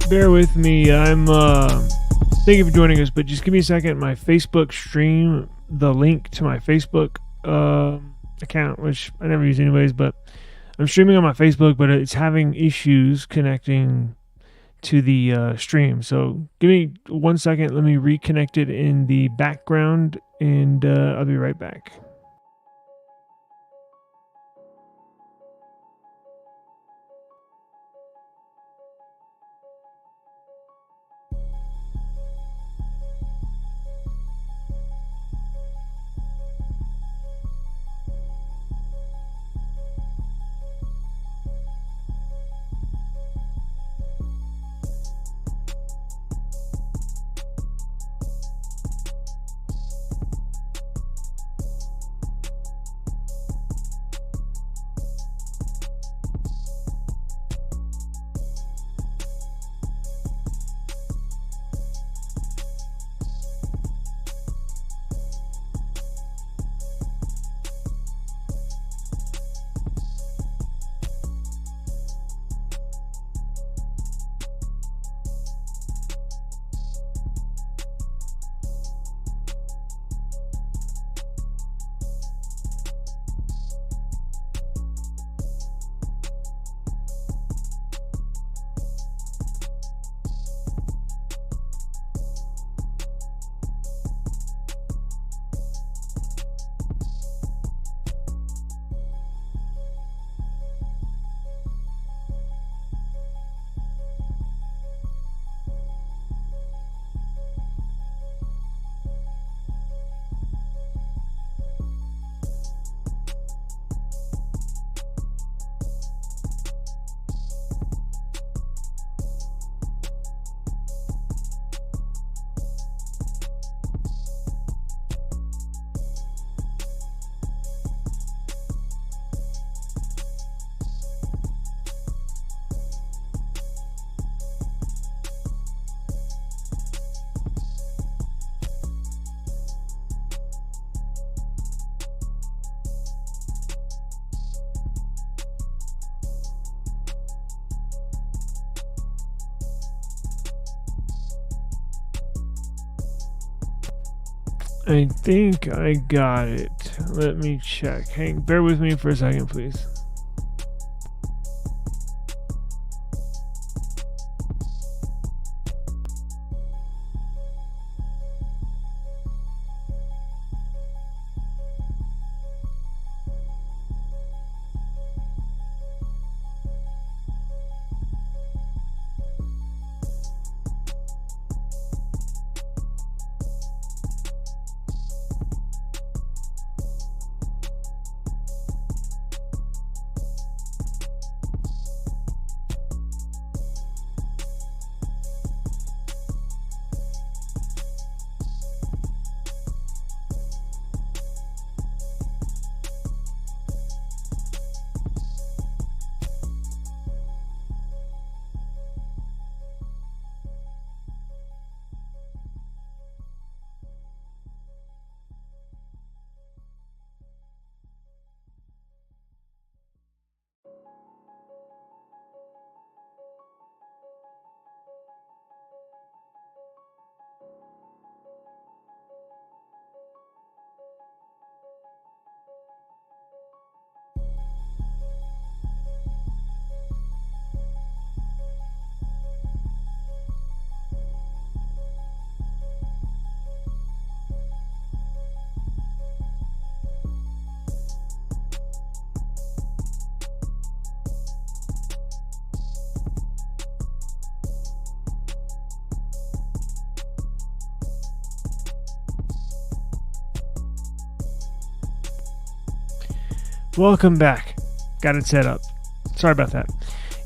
Bear with me. Thank you for joining us, but just give me a second. My Facebook stream, the link to my Facebook account, which I never use anyways, but I'm streaming on my Facebook, but it's having issues connecting to the stream. So give me 1 second. Let me reconnect it in the background, and I'll be right back. I think I got it. Let me check. Bear with me for a second, please. Welcome back. Got it set up. Sorry about that.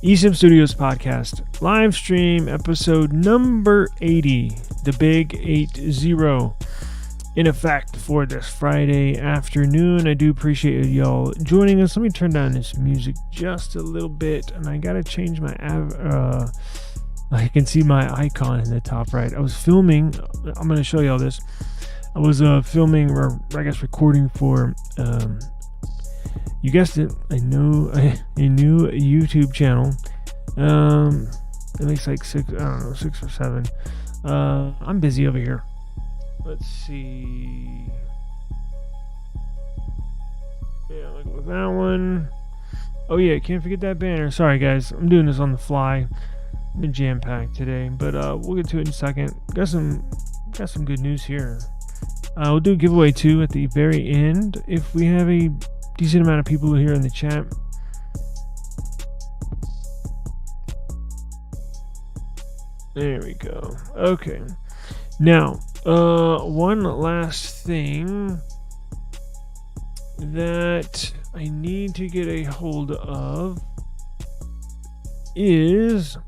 eSIM Studios Podcast Livestream, episode number 80, the big 80, in effect for this Friday afternoon. I do appreciate y'all joining us. Let me turn down this music just a little bit, and I gotta change my I can see my icon in the top right. I was filming. I'm gonna show y'all this. I was filming, or I guess recording for you guessed it, a new YouTube channel. It makes like 6 or 7. I'm busy over here. Let's see. Yeah, look at that one. Oh yeah, can't forget that banner. Sorry guys, I'm doing this on the fly. I've been jam-packed today, but we'll get to it in a second. Got some good news here. We'll do a giveaway too at the very end if we have a decent amount of people here in the chat. There we go. Okay. Now, one last thing that I need to get a hold of is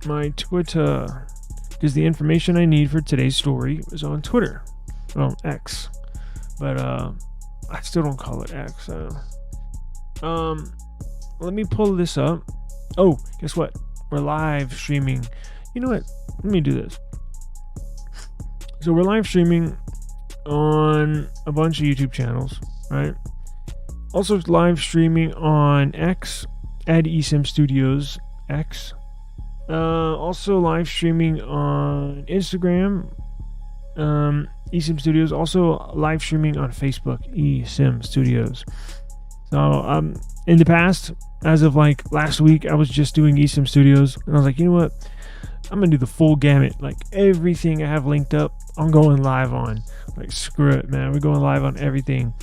my Twitter, because the information I need for today's story is on Twitter. Well, X, but I still don't call it X. Let me pull this up. Oh, guess what? We're live streaming. You know what? Let me do this. So we're live streaming on a bunch of YouTube channels, right? Also live streaming on X at eSIM Studios X. Also live streaming on Instagram, eSIM Studios. Also live streaming on Facebook, eSIM Studios. So in the past, as of like last week, I was just doing eSIM Studios, and I was like, you know what? I'm gonna do the full gamut. Like everything I have linked up, I'm going live on. Like screw it, man. We're going live on everything.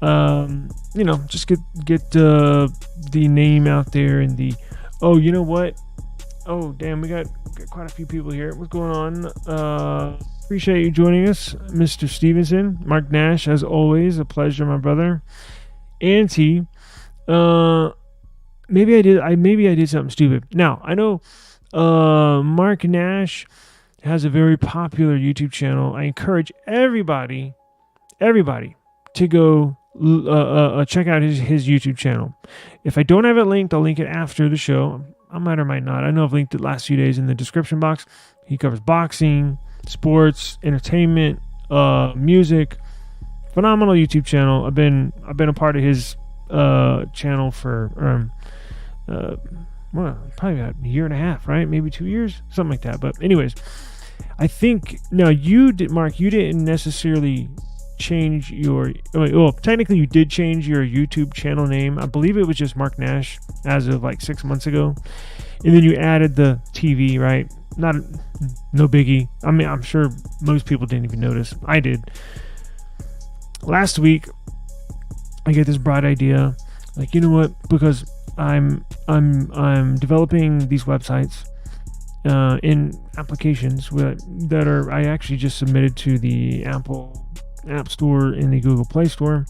Just get the name out there and the. Oh, you know what? Oh, damn, we got quite a few people here. What's going on? Appreciate you joining us, Mr. Stevenson. Mark Nash, as always, a pleasure, my brother. Auntie, maybe I did something stupid. Now, I know Mark Nash has a very popular YouTube channel. I encourage everybody to go check out his YouTube channel. If I don't have it linked, I'll link it after the show. I might or might not. I know I've linked it last few days in the description box. He covers boxing, sports, entertainment, music. Phenomenal YouTube channel. I've been a part of his channel for probably about a year and a half, right? Maybe 2 years, something like that. But anyways, I think now you did, Mark. You didn't necessarily change your. Well, technically, you did change your YouTube channel name. I believe it was just Mark Nash as of like 6 months ago, and then you added the TV, right? No biggie. I mean, I'm sure most people didn't even notice. I did. Last week, I get this bright idea. Like, you know what? Because I'm developing these websites in applications that I actually just submitted to the Apple App Store and the Google Play Store.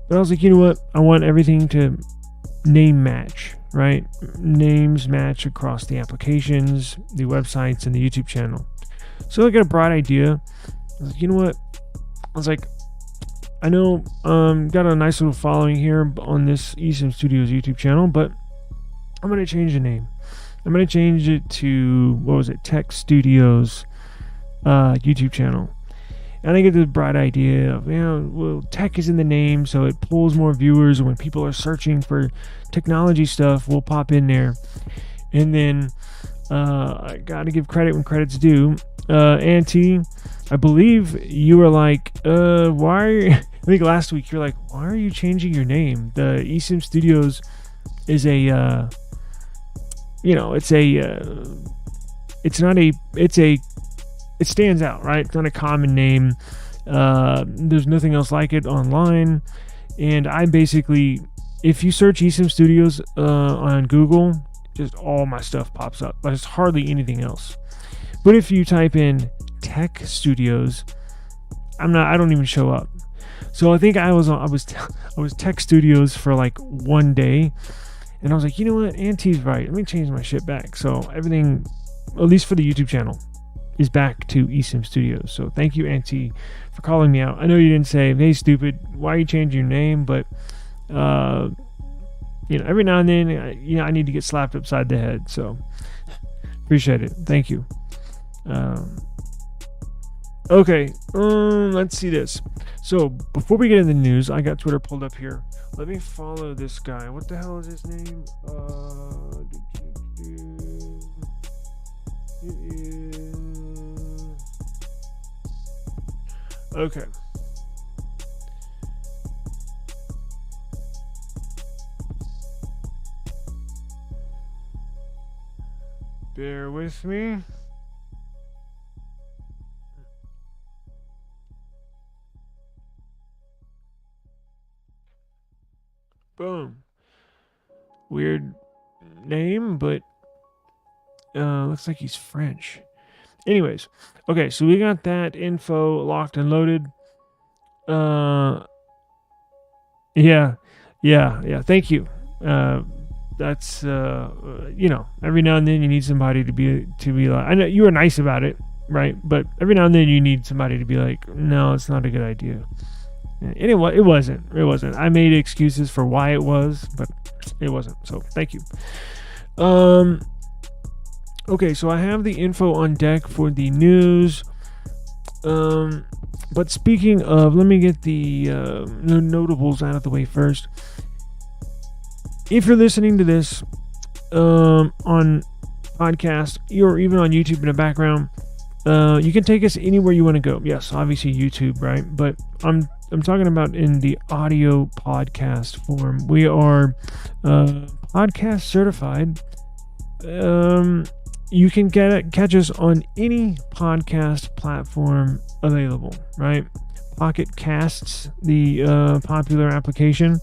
But I was like, you know what? I want everything to name match, right? Names match across the applications, the websites, and the YouTube channel. So I got a bright idea. I was like, you know what? I was like, I know got a nice little following here on this eSIM Studios YouTube channel, but I'm going to change the name. I'm going to change it to, Tech Studios YouTube channel. And I get the bright idea of, tech is in the name, so it pulls more viewers. And when people are searching for technology stuff, we'll pop in there. And then I got to give credit when credit's due. Auntie, I believe you were like, I think last week you're like, why are you changing your name? The eSIM Studios is it stands out, right? It's not a common name. There's nothing else like it online. And I basically, if you search eSIM Studios on Google, just all my stuff pops up. There's hardly anything else. But if you type in Tech Studios, I don't even show up. So I think I was Tech Studios for like one day, and I was like, you know what, Auntie's right. Let me change my shit back. So everything, at least for the YouTube channel, is back to eSIM Studios. So thank you, Auntie, for calling me out. I know you didn't say, hey, stupid, why are you changing your name? But every now and then, I need to get slapped upside the head. So appreciate it. Thank you. Okay, let's see this. So before we get into the news, I got Twitter pulled up here. Let me follow this guy. What the hell is his name? Okay. Bear with me. Boom. Weird name, but looks like he's French. Anyways, okay, so we got that info locked and loaded. Yeah. Thank you. That's every now and then you need somebody to be like, I know you were nice about it, right? But every now and then you need somebody to be like, no, it's not a good idea. And it wasn't. I made excuses for why it was, but it wasn't. So thank you. Okay, so I have the info on deck for the news. But speaking of, let me get the notables out of the way first. If you're listening to this on podcast or even on YouTube in the background, you can take us anywhere you want to go. Yes, obviously YouTube, right? But I'm talking about in the audio podcast form. We are podcast certified. You can catch us on any podcast platform available, right? Pocket Casts, the popular application.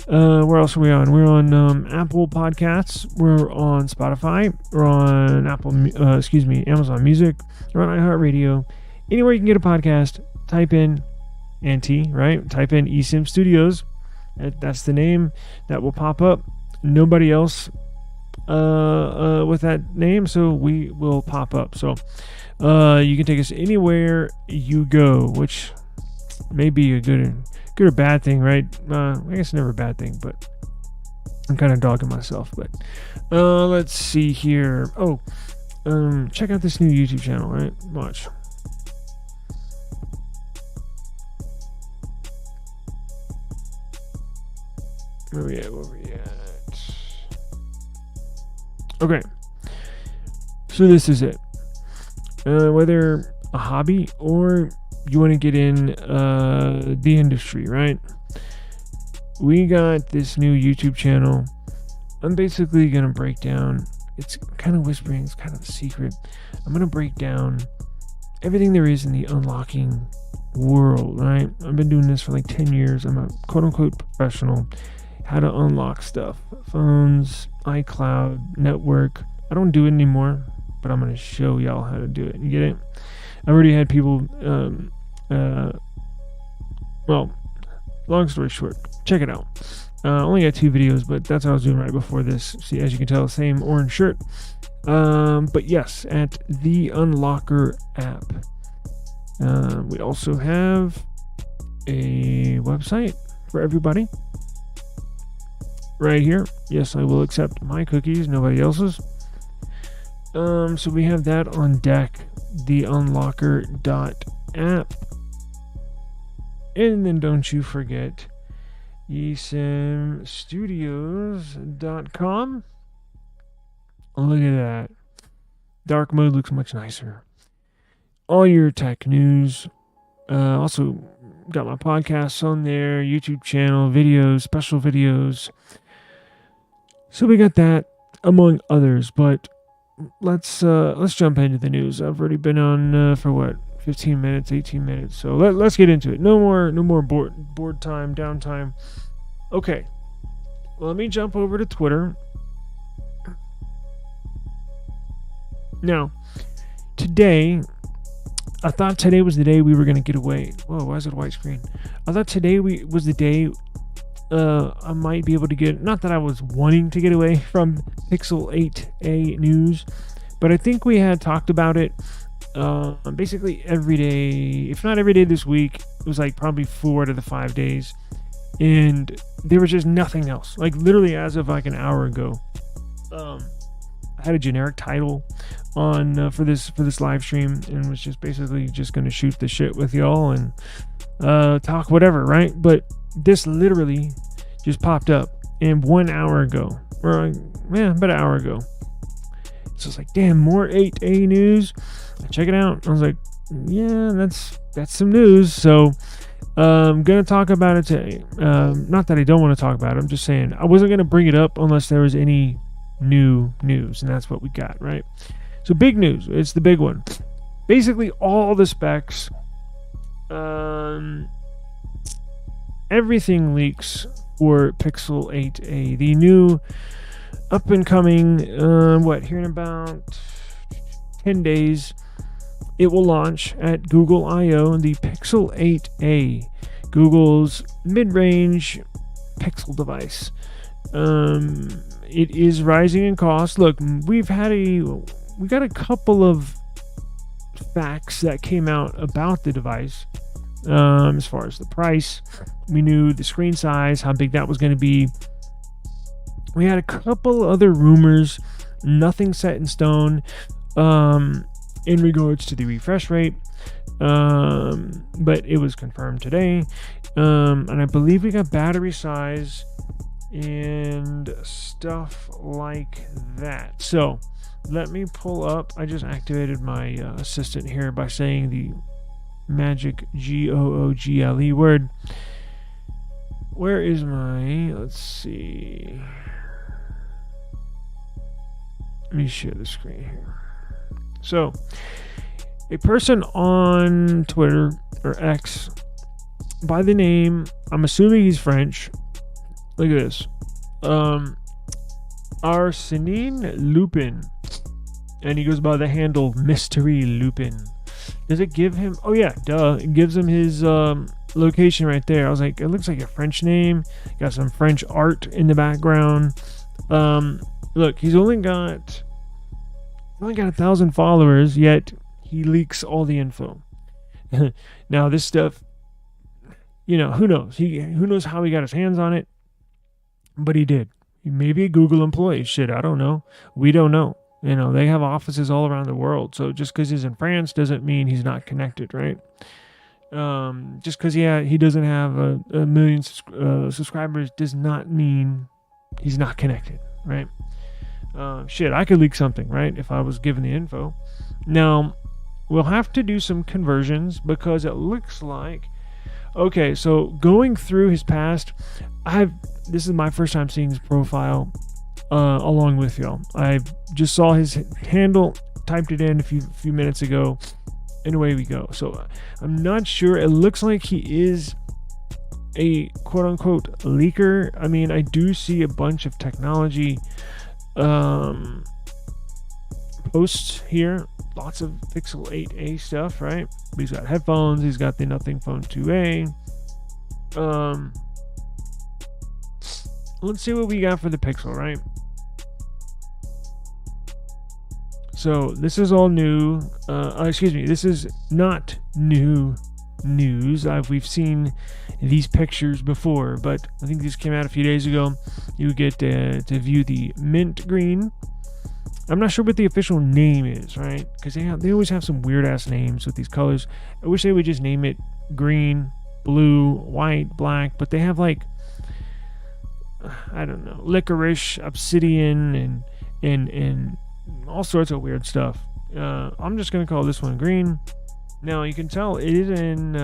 Where else are we on? We're on Apple Podcasts. We're on Spotify. We're on Amazon Music. We're on iHeartRadio. Anywhere you can get a podcast, type in NT, right? Type in eSIM Studios. That's the name that will pop up. Nobody else with that name, so we will pop up. So you can take us anywhere you go, which may be a good or bad thing, right? I guess never a bad thing, but I'm kind of dogging myself. But let's see here. Check out this new YouTube channel, right? Watch. Where we at? Okay, so this is it. Whether a hobby or you want to get in the industry, right? We got this new YouTube channel. I'm basically going to break down, it's kind of whispering, it's kind of a secret. I'm going to break down everything there is in the unlocking world, right? I've been doing this for like 10 years. I'm a quote-unquote professional. How to unlock stuff. Phones, iCloud, network. I don't do it anymore, but I'm going to show y'all how to do it. You get it? I already had people, long story short, check it out. Only got 2 videos, but that's what I was doing right before this. See, as you can tell, same orange shirt. But yes, at the Unlocker app. We also have a website for everybody. Right here. Yes, I will accept my cookies, nobody else's. So we have that on deck, theunlocker.app. And then don't you forget eSIMstudios.com. Look at that. Dark mode looks much nicer. All your tech news. Also got my podcasts on there, YouTube channel, videos, special videos. So we got that, among others, but let's jump into the news. I've already been on for what, 15 minutes, 18 minutes. So let's get into it. No more board time, downtime. Okay, well, let me jump over to Twitter. Now, today, I thought today was the day we were gonna get away. Whoa, why is it a white screen? I thought today was the day. I might be able to get, not that I was wanting to get away from Pixel 8a news, but I think we had talked about it basically every day, if not every day this week. It was like probably 4 out of the 5 days, and there was just nothing else. Like literally as of like an hour ago, I had a generic title on for this live stream, and was just basically just going to shoot the shit with y'all and talk whatever, right? But this literally just popped up in 1 hour ago, or about an hour ago. So it's like, damn, more 8A news. I check it out. I was like, yeah, that's some news. So I'm gonna talk about it today. Not that I don't want to talk about it. I'm just saying I wasn't gonna bring it up unless there was any new news, and that's what we got, right? So big news. It's the big one. Basically, all the specs, everything leaks for Pixel 8a, the new up and coming. Here in about 10 days. It will launch at Google I/O, the Pixel 8a, Google's mid-range Pixel device. It is rising in cost. Look, we got a couple of facts that came out about the device. As far as the price, we knew the screen size, how big that was going to be. We had a couple other rumors, nothing set in stone. In regards to the refresh rate, but it was confirmed today, and I believe we got battery size and stuff like that. So let me pull up. I just activated my assistant here by saying the magic GOOGLE word. Where is my, let's see, let me share the screen here. So, a person on Twitter or X by the name, I'm assuming he's French. Look at this. Arsène Lupin. And he goes by the handle Mystery Lupin. Does it give him? Oh, yeah, duh. It gives him his location right there. I was like, it looks like a French name. Got some French art in the background. Look, he's only got 1,000 followers, yet he leaks all the info. Now, this stuff, who knows? Who knows how he got his hands on it? But he did. He may be a Google employee. Shit, I don't know. We don't know. They have offices all around the world. So just because he's in France doesn't mean he's not connected, right? Just because he doesn't have a million subscribers does not mean he's not connected, right? I could leak something, right? If I was given the info. Now, we'll have to do some conversions because it looks like, okay, so going through his past, this is my first time seeing his profile, along with y'all. I just saw his handle, typed it in a few minutes ago, and away we go. So I'm not sure. It looks like he is a quote-unquote leaker. I mean, I do see a bunch of technology posts here, lots of Pixel 8a stuff, right? He's got headphones, he's got the Nothing Phone 2a. Let's see what we got for the Pixel, right? So this is all new. This is not new news. We've seen these pictures before, but I think these came out a few days ago. You get to view the mint green. I'm not sure what the official name is, right? Because they always have some weird ass names with these colors. I wish they would just name it green, blue, white, black, but they have like, I don't know, licorice, obsidian, and all sorts of weird stuff. I'm just gonna call this one green. Now you can tell it is in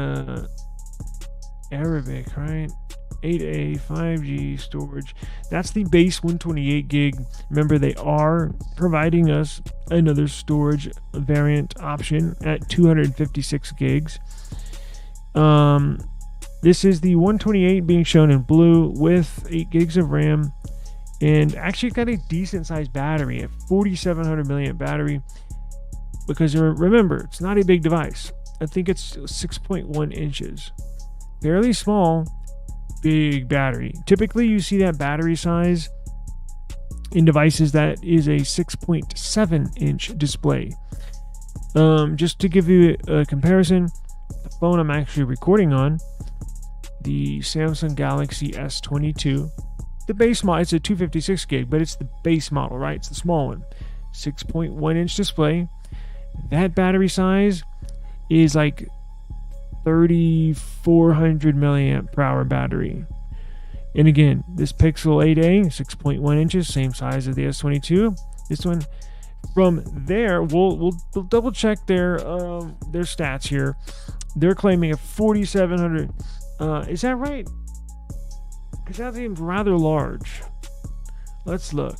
Arabic, right? 8A 5G storage. That's the base 128 gig. Remember, they are providing us another storage variant option at 256 gigs. This is the 128 being shown in blue with 8 gigs of RAM, and actually got a decent sized battery, a 4700 milliamp battery, because remember, it's not a big device. I think it's 6.1 inches. Fairly small, big battery. Typically, you see that battery size in devices that is a 6.7 inch display. Just to give you a comparison, the phone I'm actually recording on, the Samsung Galaxy S22, the base model, it's a 256 gig, but it's the base model, right? It's the small one. 6.1 inch display. That battery size is like 3,400 milliamp per hour battery. And again, this Pixel 8a, 6.1 inches, same size as the S22. This one, From there, we'll double check their stats here. They're claiming a 4,700. Is that right? Because that seems rather large. Let's look.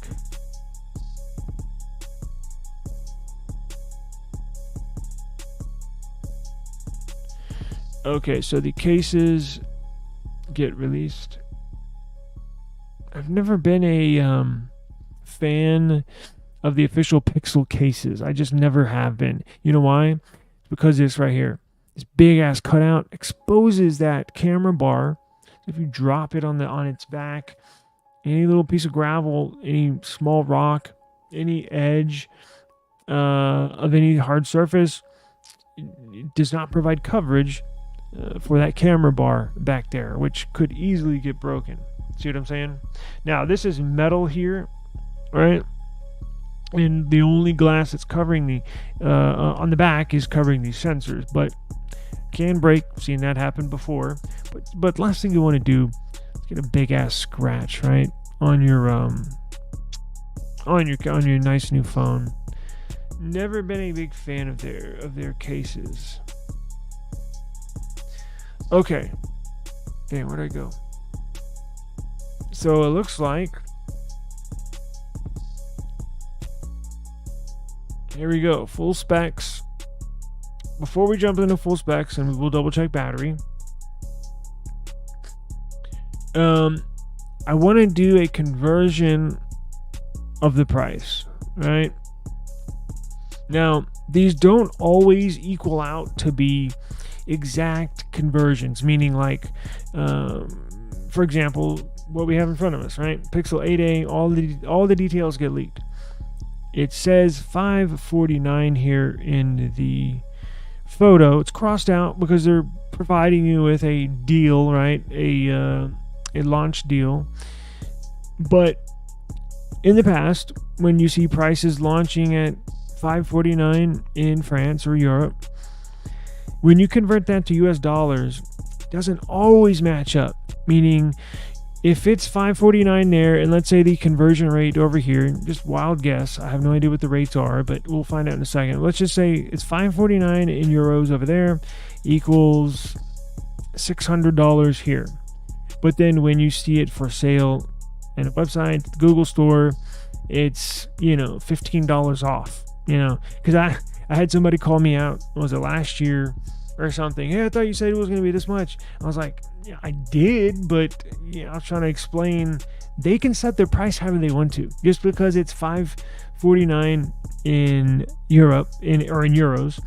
Okay, so the cases get released. I've never been a fan of the official Pixel cases. I just never have been. You know why? Because this right here, this big ass cutout exposes that camera bar. If you drop it on its back, any little piece of gravel, any small rock, any edge of any hard surface, it does not provide coverage for that camera bar back there, which could easily get broken. See what I'm saying? Now, this is metal here, right? And the only glass that's covering the on the back is covering these sensors, but can break. Seen that happen before. But last thing you want to do is get a big ass scratch, right, on your nice new phone. Never been a big fan of their cases. Okay. Damn, where'd I go? So it looks like, here we go, full specs. Before we jump into full specs, and we'll double check battery, I want to do a conversion of the price, right? Now, these don't always equal out to be exact conversions, meaning like, for example, what we have in front of us, right? Pixel 8a, all the details get leaked. It says $549 here in the photo. It's crossed out because they're providing you with a deal, right? A launch deal. But in the past, when you see prices launching at $549 in France or Europe, when you convert that to US dollars, it doesn't always match up. Meaning, if it's $549 there, and let's say the conversion rate over here, just wild guess, I have no idea what the rates are, but we'll find out in a second. Let's just say it's $549 in euros over there equals $600 here. But then when you see it for sale in a website, Google store, it's, $15 off, because I had somebody call me out, was it last year or something? Hey, I thought you said it was going to be this much. I was like, yeah, I did, but I was trying to explain they can set their price however they want to. Just because it's $549 in Europe or in euros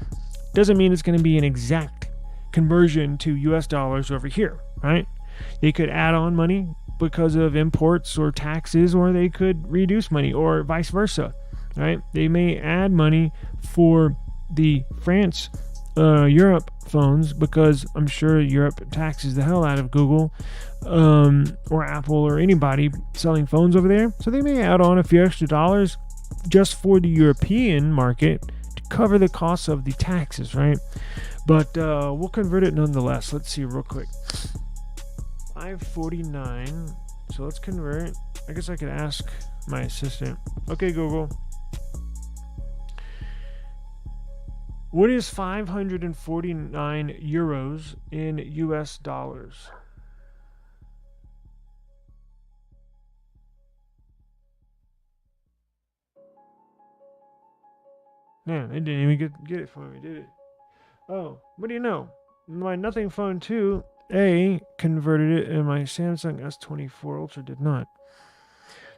doesn't mean it's going to be an exact conversion to US dollars over here, right? They could add on money because of imports or taxes, or they could reduce money, or vice versa, right? They may add money for the France Europe phones, because I'm sure Europe taxes the hell out of Google or Apple or anybody selling phones over there. So they may add on a few extra dollars just for the European market to cover the costs of the taxes, right? But we'll convert it nonetheless. Let's see real quick. $549. So let's convert. I guess I could ask my assistant. Okay, Google. What is 549 euros in US dollars? Man, it didn't even get it for me, did it? Oh, what do you know? My Nothing Phone 2A converted it, and my Samsung S24 Ultra did not.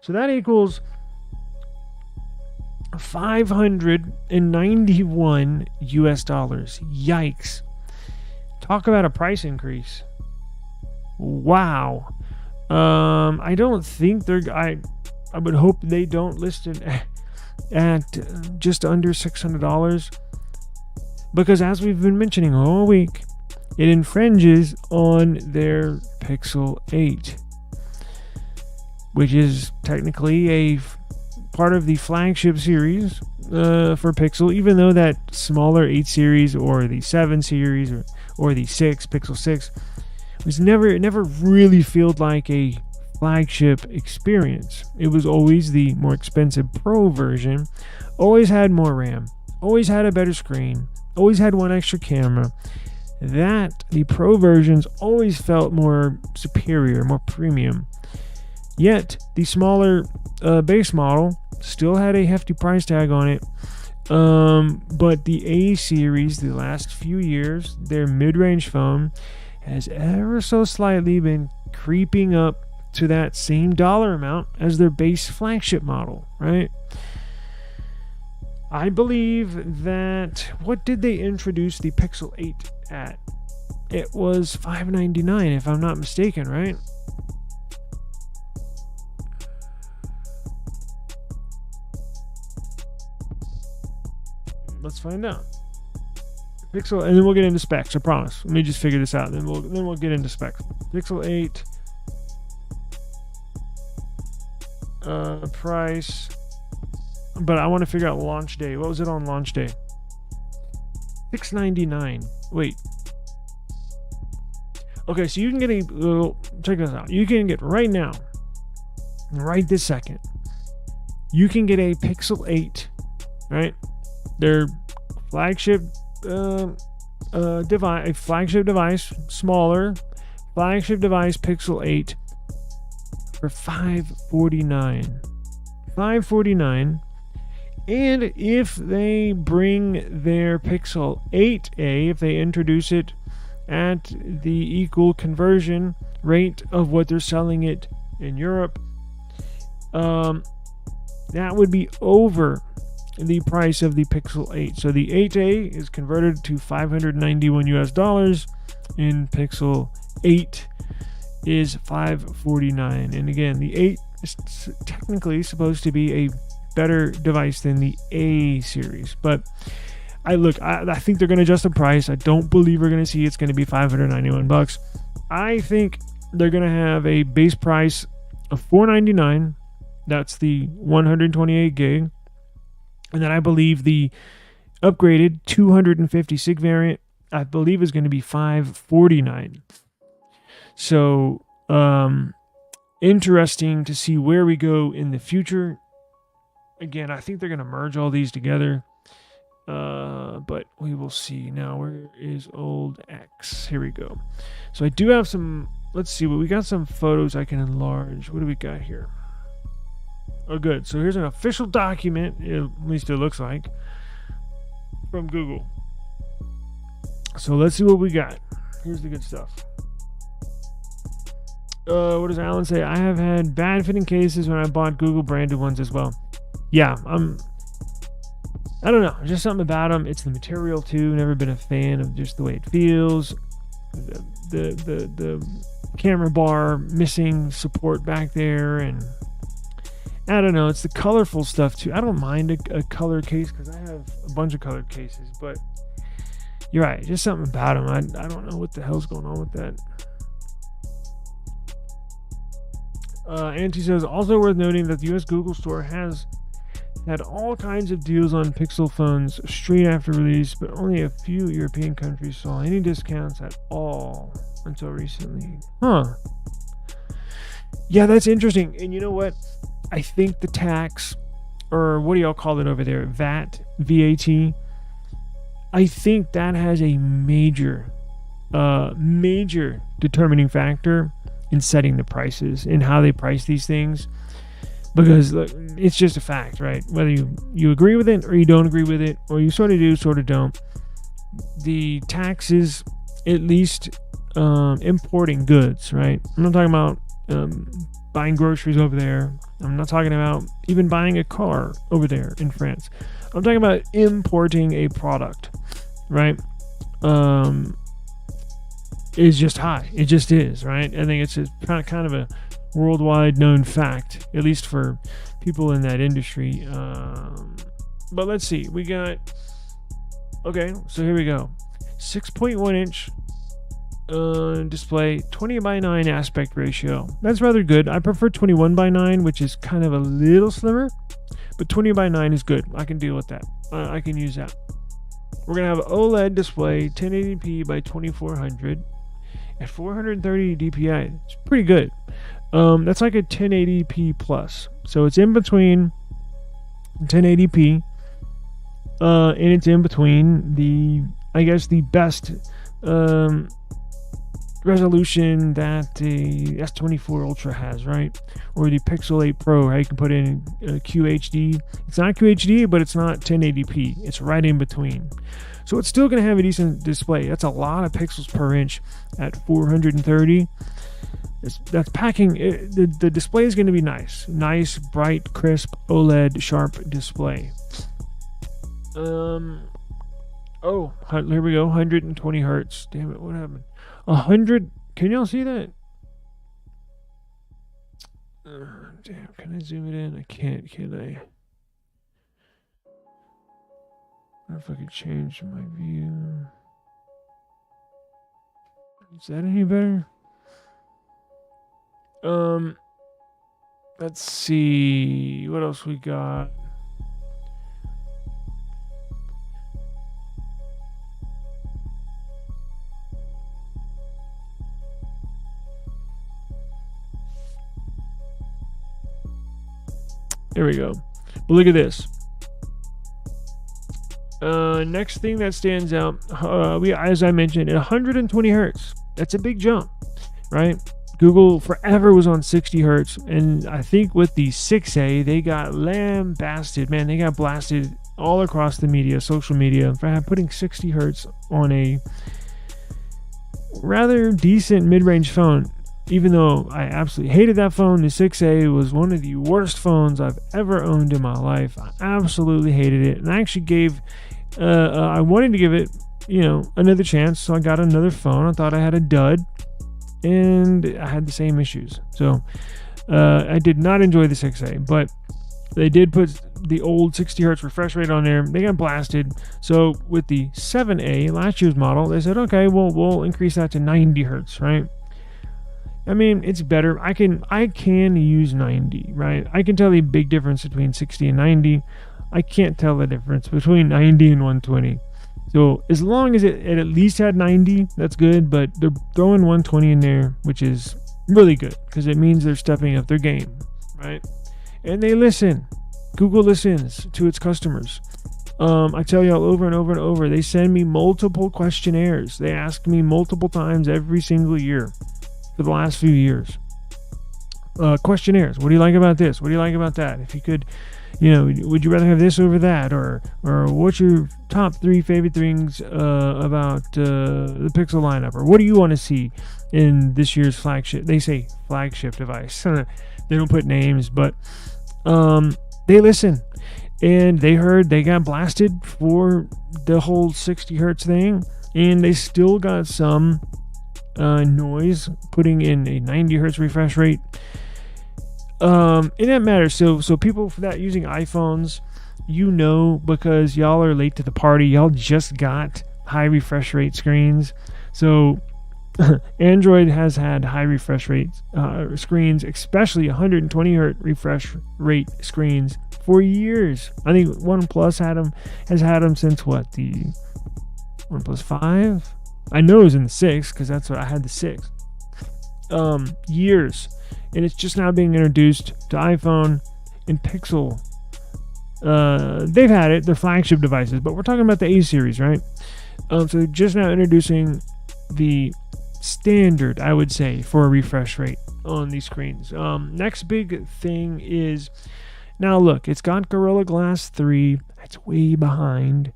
So that equals 591 US dollars. Yikes. Talk about a price increase. Wow. I don't think I would hope they don't list it at just under $600, because as we've been mentioning all week, it infringes on their Pixel 8, which is technically a part of the flagship series for Pixel, even though that smaller 8 series or the 7 series or the Pixel 6 was never really felt like a flagship experience. It was always the more expensive Pro version, always had more RAM, always had a better screen, always had one extra camera. The Pro versions always felt more superior, more premium. Yet, the smaller base model still had a hefty price tag on it. But the A series, the last few years, their mid-range phone has ever so slightly been creeping up to that same dollar amount as their base flagship model, right? I believe that, what did they introduce the Pixel 8 at? It was $599 if I'm not mistaken, right? Let's find out. Pixel, and then we'll get into specs, I promise. Let me just figure this out, then we'll get into specs. Pixel 8 price, but I want to figure out launch day. What was it on launch day? $699. Wait. Okay, so you can get check this out. You can get right now, right this second, you can get a Pixel 8, right? Their flagship device, a flagship device, smaller flagship device, Pixel 8, for $549. $549. And if they bring their Pixel 8A, if they introduce it at the equal conversion rate of what they're selling it in Europe, that would be over the price of the Pixel 8. So the 8A is converted to $591 and Pixel 8 is $549. And again, the 8 is technically supposed to be a better device than the A series, but I think they're going to adjust the price. I don't believe we're going to see it's going to be $591. I think they're going to have a base price of $499. That's the 128 gig. And then I believe the upgraded 256 variant, I believe, is going to be $549. So, interesting to see where we go in the future. Again, I think they're going to merge all these together. But we will see. Now, where is old X? Here we go. So I do have some, let's see, we got some photos I can enlarge. What do we got here? Oh, good. So here's an official document, at least it looks like, from Google. So let's see what we got. Here's the good stuff. What does Alan say? I have had bad fitting cases when I bought Google branded ones as well. Yeah, I don't know, just something about them. It's the material too. Never been a fan of just the way it feels. The camera bar missing support back there, and I don't know. It's the colorful stuff too. I don't mind a color case because I have a bunch of colored cases, but you're right. Just something about them. I don't know what the hell's going on with that. Auntie says, also worth noting that the US Google Store has had all kinds of deals on Pixel phones straight after release, but only a few European countries saw any discounts at all until recently. Huh. Yeah, that's interesting. And you know what? I think the tax, or what do y'all call it over there? VAT? I think that has a major determining factor in setting the prices and how they price these things. Because look, it's just a fact, right? Whether you agree with it or you don't agree with it, or you sort of do, sort of don't. The taxes, at least importing goods, right? I'm not talking about buying groceries over there. I'm not talking about even buying a car over there in France. I'm talking about importing a product, right? Is just high. It just is, right? I think it's just kind of a worldwide known fact, at least for people in that industry. But let's see. We got, okay, so here we go. 6.1 inch display, 20:9 aspect ratio. That's rather good. I prefer 21:9, which is kind of a little slimmer, but 20:9 is good. I can deal with that. I can use that. We're gonna have an OLED display, 1080p by 2400 at 430 dpi. It's pretty good. That's like a 1080p plus. So it's in between 1080p, and it's in between the best resolution that the S24 Ultra has, right? Or the Pixel 8 Pro, how you can put in QHD. It's not QHD, but it's not 1080p. It's right in between. So it's still going to have a decent display. That's a lot of pixels per inch at 430. That's packing. The display is going to be nice. Nice, bright, crisp, OLED, sharp display. Oh, here we go. 120 hertz. Damn it, what happened? 100. Can y'all see that? Damn, can I zoom it in? I can't, can I? I wonder if I could change my view. Is that any better? Let's see. What else we got? There we go. But look at this. Next thing that stands out, as I mentioned, at 120 hertz. That's a big jump, right? Google forever was on 60 hertz, and I think with the 6A, they got lambasted. Man, they got blasted all across the media, social media, for putting 60 hertz on a rather decent mid-range phone. Even though I absolutely hated that phone, the 6A was one of the worst phones I've ever owned in my life. I absolutely hated it, and I actually I wanted to give it, another chance, so I got another phone. I thought I had a dud, and I had the same issues. So I did not enjoy the 6A, but they did put the old 60 hertz refresh rate on there. They got blasted. So with the 7A, last year's model, they said, okay, well, we'll increase that to 90 hertz, right? I mean, it's better. I can use 90, right? I can tell the big difference between 60 and 90. I can't tell the difference between 90 and 120. So as long as it at least had 90, that's good. But they're throwing 120 in there, which is really good because it means they're stepping up their game, right? And they listen. Google listens to its customers. I tell y'all over and over and over, they send me multiple questionnaires. They ask me multiple times every single year for the last few years. Questionnaires. What do you like about this? What do you like about that? If you could, would you rather have this over that? Or what's your top 3 favorite things about the Pixel lineup? Or what do you want to see in this year's flagship? They say flagship device. They don't put names, but they listen. And they got blasted for the whole 60 hertz thing. And they still got some noise putting in a 90 hertz refresh rate. And that matters. So people for that using iPhones, because y'all are late to the party. Y'all just got high refresh rate screens. So Android has had high refresh rate screens, especially 120 hertz refresh rate screens for years. I think OnePlus has had them since what, the OnePlus 5? I know it was in the 6 because that's what I had, the 6. Years. And it's just now being introduced to iPhone and Pixel. They've had it, their flagship devices, but we're talking about the A series, right? So they're just now introducing the standard, I would say, for a refresh rate on these screens. Next big thing is, now look, it's got Gorilla Glass 3. That's way behind.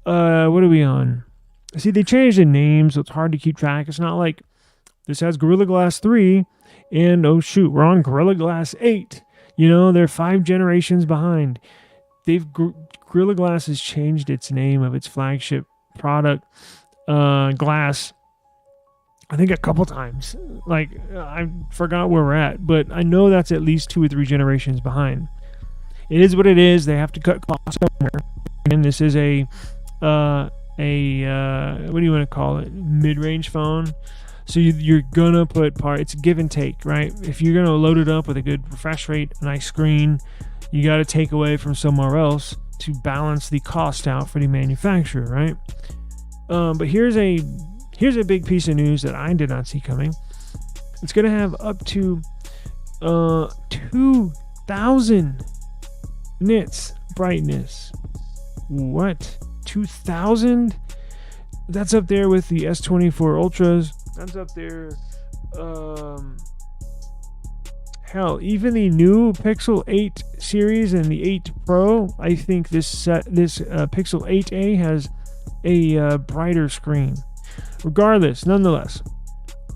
What are we on? See, they changed the name, so it's hard to keep track. It's not like this has Gorilla Glass 3, and oh shoot, we're on Gorilla Glass 8. They're 5 generations behind. Gorilla Glass has changed its name of its flagship product, Glass, I think a couple times. Like, I forgot where we're at, but I know that's at least 2 or 3 generations behind. It is what it is. They have to cut costs somewhere. And this is a what do you want to call it? Mid-range phone. So you're gonna it's give and take, right? If you're gonna load it up with a good refresh rate, a nice screen, you got to take away from somewhere else to balance the cost out for the manufacturer, right? But here's a big piece of news that I did not see coming. It's gonna have up to 2000 nits brightness. What? 2000? That's up there with the S24 Ultras. That's up there. Hell, even the new Pixel 8 series and the 8 Pro, I think this Pixel 8a has a brighter screen. Regardless, nonetheless,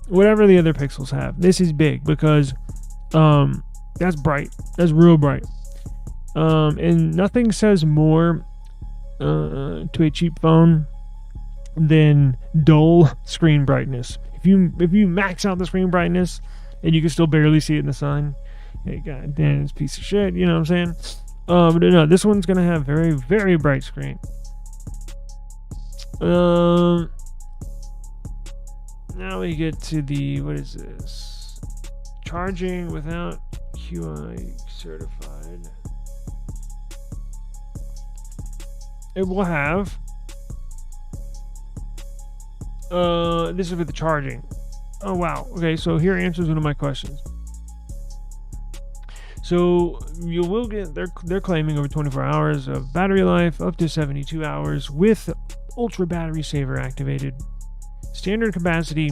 whatever the other Pixels have, this is big because that's bright. That's real bright. And nothing says more to a cheap phone than dull screen brightness. If you max out the screen brightness and you can still barely see it in the sun, hey, god damn, it's a piece of shit. You know what I'm saying? But no, this one's gonna have very, very bright screen. Now we get to the, what is this? Charging without QI certified. It will have. This is for the charging. Oh wow. Okay, so here answers one of my questions. So you will get, they're claiming over 24 hours of battery life, up to 72 hours with ultra battery saver activated. Standard capacity.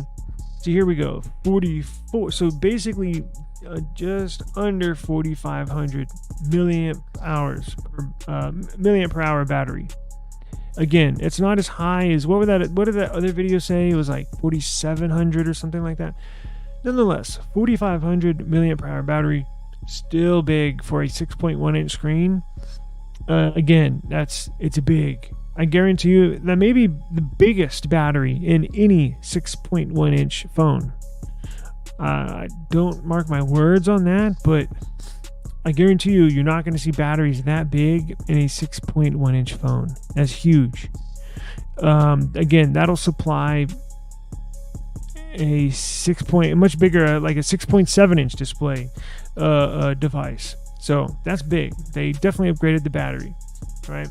So here we go. 44. So basically, just under 4,500 milliamp per hour battery. Again, it's not as high as what did that other video say? It was like 4,700 or something like that. Nonetheless, 4,500 milliamp per hour battery, still big for a 6.1 inch screen. Again, it's big. I guarantee you that may be the biggest battery in any 6.1 inch phone. Don't mark my words on that, but I guarantee you're not going to see batteries that big in a 6.1 inch phone. That's huge. Again, that'll supply a much bigger, like a 6.7 inch display device. So that's big. They definitely upgraded the battery, right?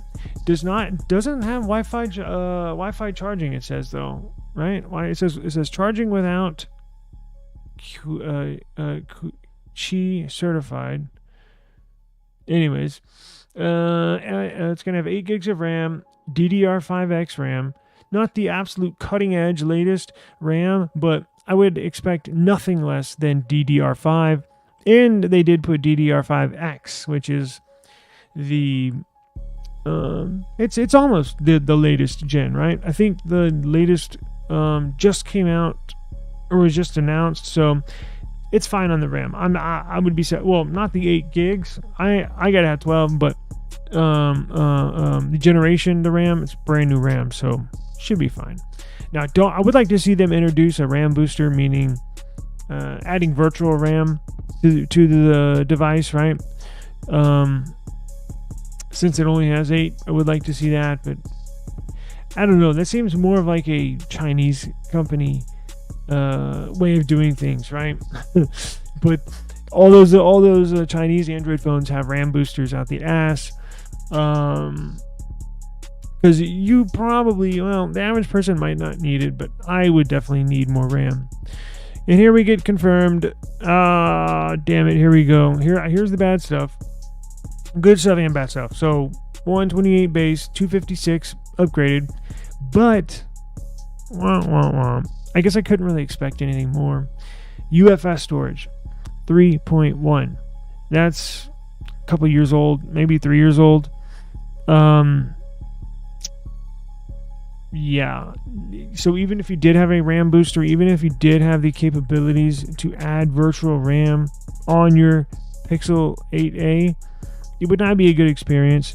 Doesn't have Wi-Fi charging. It says though, right? It says charging without Qi certified. Anyways, it's gonna have 8 gigs of RAM, DDR5X RAM, not the absolute cutting edge latest RAM, but I would expect nothing less than DDR5. And they did put DDR5X, which is the it's almost the latest gen, right? I think the latest just came out or was just announced, so it's fine on the RAM. I would be set. Well, not the 8 gigs. I gotta have 12, but the generation, the RAM, it's brand new RAM, so should be fine. Now, I would like to see them introduce a RAM booster, meaning adding virtual RAM to the device, right? Since it only has 8, I would like to see that, but I don't know. That seems more of like a Chinese company way of doing things, right? But all those Chinese Android phones have RAM boosters out the ass. Because you probably, the average person might not need it, but I would definitely need more RAM. And here we get confirmed. Damn it, here we go. Here's the bad stuff. Good stuff and bad stuff. So 128 base, 256 upgraded, but I guess I couldn't really expect anything more. UFS storage, 3.1. That's a couple years old, maybe 3 years old. Yeah. So even if you did have a RAM booster, even if you did have the capabilities to add virtual RAM on your Pixel 8a, it would not be a good experience.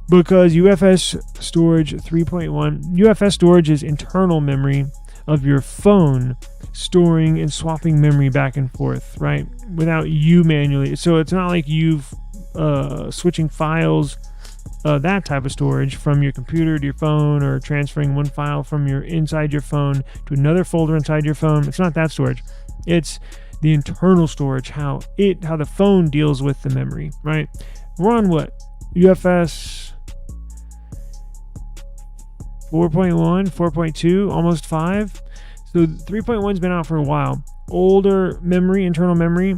Because UFS storage 3.1, UFS storage is internal memory of your phone storing and swapping memory back and forth, right? Without you manually. So it's not like you've switching files, that type of storage from your computer to your phone, or transferring one file from inside your phone to another folder inside your phone. It's not that storage. It's the internal storage, how the phone deals with the memory, right? We're on what? UFS 4.1, 4.2, almost 5. So 3.1's been out for a while. Older memory, internal memory,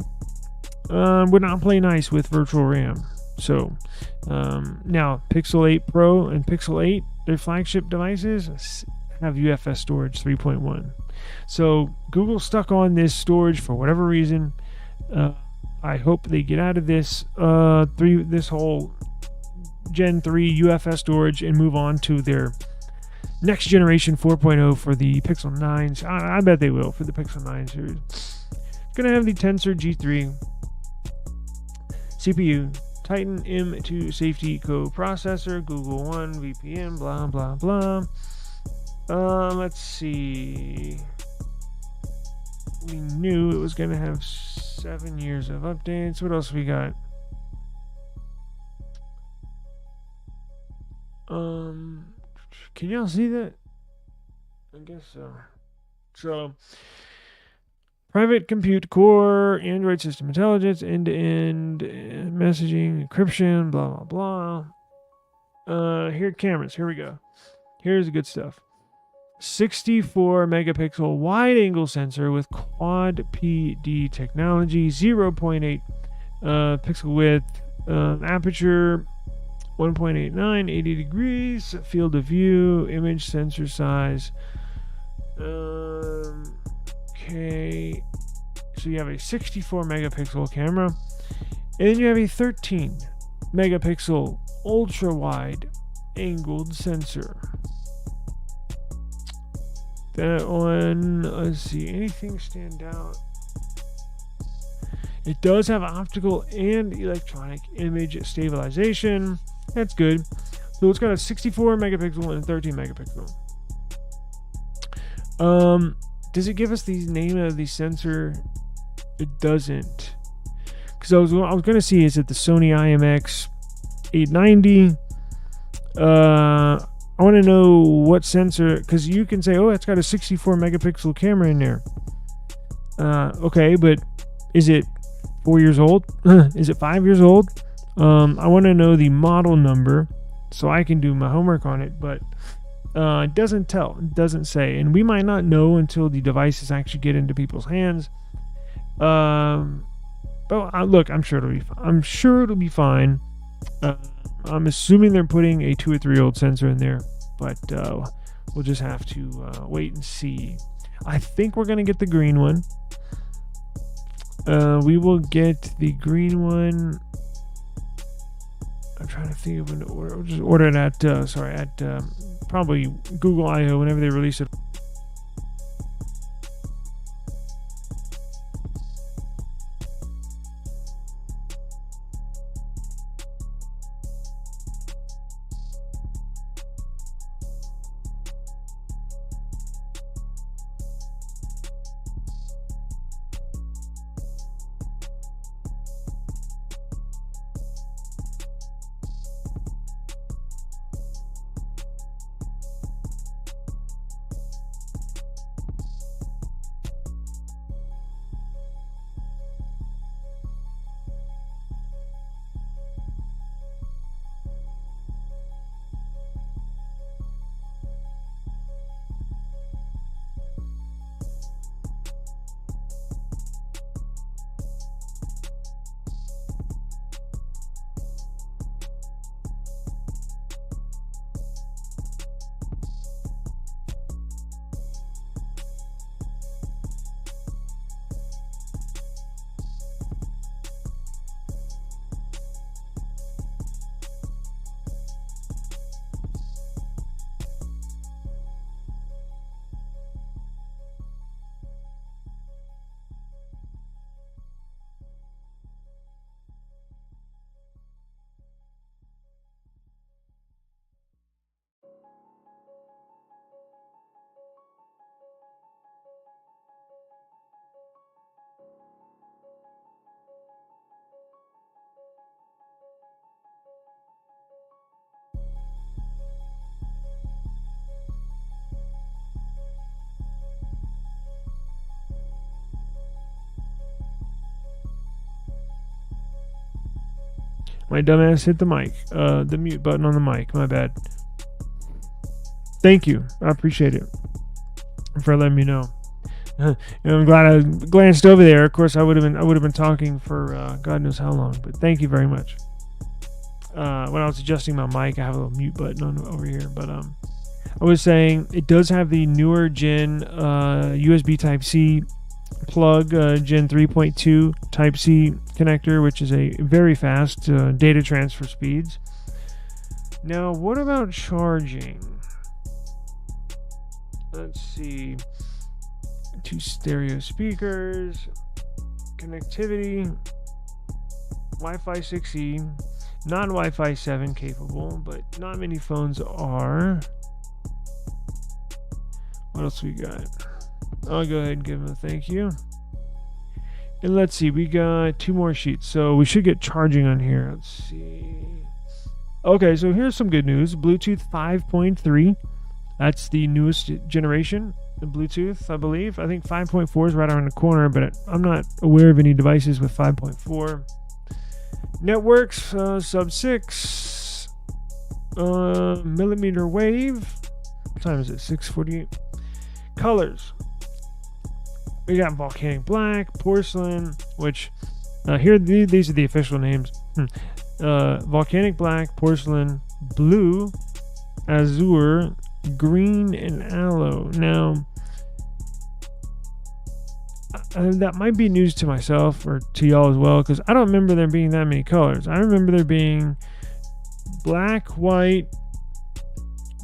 would not play nice with virtual RAM. So now Pixel 8 Pro and Pixel 8, their flagship devices, have UFS storage 3.1. So Google's stuck on this storage for whatever reason. I hope they get out of this whole Gen 3 UFS storage and move on to their next generation 4.0 for the Pixel 9s. I bet they will for the Pixel 9 series. It's going to have the Tensor G3 CPU, Titan M2 safety co-processor, Google One VPN, blah, blah, blah. Let's see. We knew it was going to have 7 years of updates. What else we got? Can y'all see that? I guess so. So, private compute core, Android system intelligence, end-to-end messaging, encryption, blah, blah, blah. Here, cameras. Here we go. Here's the good stuff. 64 megapixel wide angle sensor with quad PD technology, 0.8 pixel width, aperture 1.89, 80 degrees, field of view, image sensor size. Okay, so you have a 64 megapixel camera, and then you have a 13 megapixel ultra wide angled sensor. That one, let's see, anything stand out? It does have optical and electronic image stabilization. That's good. So it's got a 64 megapixel and a 13 megapixel. Does it give us the name of the sensor? It doesn't. Because I was going to see, is it the Sony IMX 890? I want to know what sensor, because you can say, oh, it's got a 64 megapixel camera in there. Okay, but is it 4 years old? Is it 5 years old? I want to know the model number so I can do my homework on it, but it doesn't tell. It doesn't say, and we might not know until the devices actually get into people's hands. But look, I'm sure it'll be fine. I'm assuming they're putting a 2 or 3 year old sensor in there, but we'll just have to wait and see. I think we're gonna get the green one. We will get the green one. I'm trying to think of an order. We'll just order it at probably Google I/O whenever they release it. My dumbass hit the mic, the mute button on the mic. My bad. Thank you. I appreciate it for letting me know. I'm glad I glanced over there. Of course, I would have been talking for God knows how long. But thank you very much. When I was adjusting my mic, I have a little mute button on over here. But I was saying it does have the newer Gen USB Type-C plug, Gen 3.2 Type-C connector, which is a very fast data transfer speeds. Now, what about charging? Let's see. 2 stereo speakers, connectivity, Wi-Fi 6E, non-Wi-Fi 7 capable, but not many phones are. What else we got? I'll go ahead and give them a thank you. And let's see, we got 2 more sheets, so we should get charging on here. Let's see. Okay, so here's some good news. Bluetooth 5.3. That's the newest generation of Bluetooth, I believe. I think 5.4 is right around the corner, but I'm not aware of any devices with 5.4. Networks, sub-6. Millimeter wave. What time is it? 6:48. Colors. We got volcanic black, porcelain, which these are the official names. Volcanic black, porcelain, blue, azure, green, and aloe. Now, that might be news to myself or to y'all as well, because I don't remember there being that many colors. I remember there being black, white,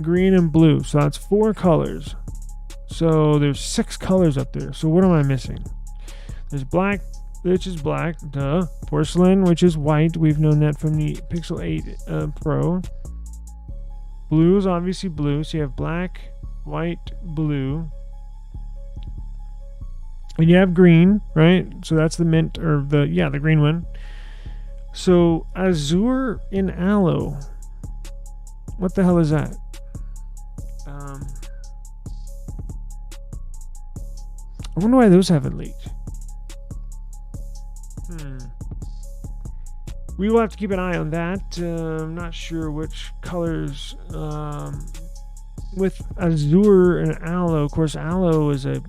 green, and blue. So that's 4 colors. So there's 6 colors up there. So what am I missing? There's black, which is black, duh. Porcelain, which is white. We've known that from the Pixel 8 Pro. Blue is obviously blue. So you have black, white, blue. And you have green, right? So that's the mint, or the green one. So azure in aloe. What the hell is that? I wonder why those haven't leaked. We will have to keep an eye on that. I'm not sure which colors. With azure and aloe, of course, aloe is a